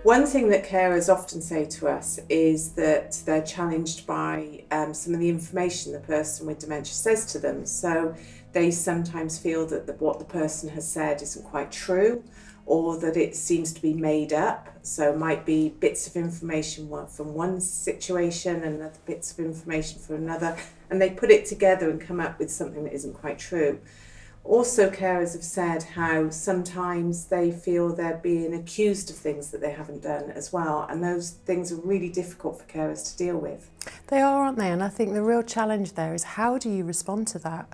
One thing that carers often say to us is that they're challenged by some of the information the person with dementia says to them. So they sometimes feel that what the person has said isn't quite true, or that it seems to be made up. So it might be bits of information from one situation and other bits of information from another, and they put it together and come up with something that isn't quite true. Also, carers have said how sometimes they feel they're being accused of things that they haven't done as well, and those things are really difficult for carers to deal with. They are, aren't they? And I think the real challenge there is, how do you respond to that?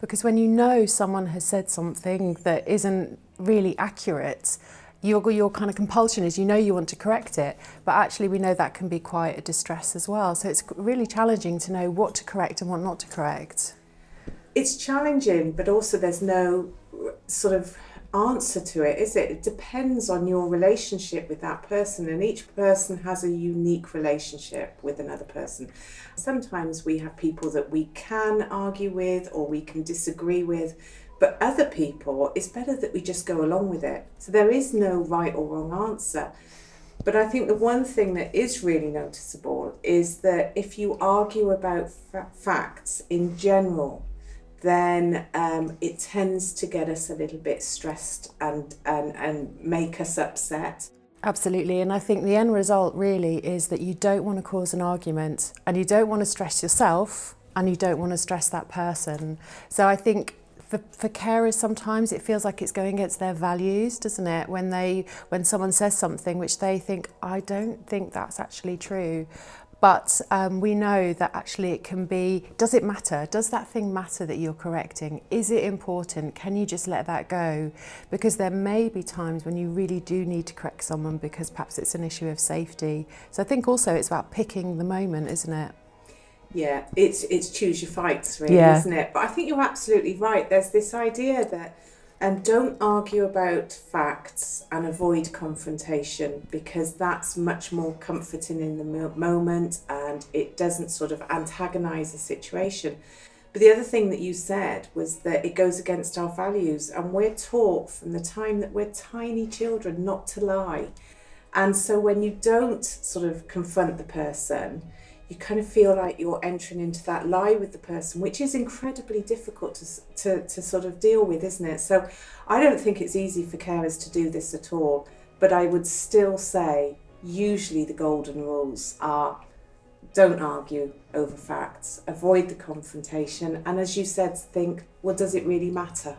Because when you know someone has said something that isn't really accurate, your kind of compulsion is, you want to correct it, but actually we know that can be quite a distress as well. So it's really challenging to know what to correct and what not to correct. It's challenging, but also there's no sort of answer to it, is it? It depends on your relationship with that person, and each person has a unique relationship with another person. Sometimes we have people that we can argue with or we can disagree with, but other people, it's better that we just go along with it. So there is no right or wrong answer. But I think the one thing that is really noticeable is that if you argue about facts in general, then it tends to get us a little bit stressed and make us upset. Absolutely, and I think the end result really is that you don't want to cause an argument, and you don't want to stress yourself, and you don't want to stress that person. So I think for carers, sometimes it feels like it's going against their values, doesn't it? When someone says something which they think, I don't think that's actually true. But we know that actually it can be, does it matter? Does that thing matter that you're correcting? Is it important? Can you just let that go? Because there may be times when you really do need to correct someone because perhaps it's an issue of safety. So I think also it's about picking the moment, isn't it? Yeah, it's choose your fights, really, isn't it? But I think you're absolutely right. There's this idea that don't argue about facts and avoid confrontation, because that's much more comforting in the moment and it doesn't sort of antagonise the situation. But the other thing that you said was that it goes against our values, and we're taught from the time that we're tiny children not to lie. And so when you don't sort of confront the person, you kind of feel like you're entering into that lie with the person, which is incredibly difficult to sort of deal with, isn't it? So I don't think it's easy for carers to do this at all, but I would still say usually the golden rules are: don't argue over facts, avoid the confrontation, and as you said, think, well, does it really matter?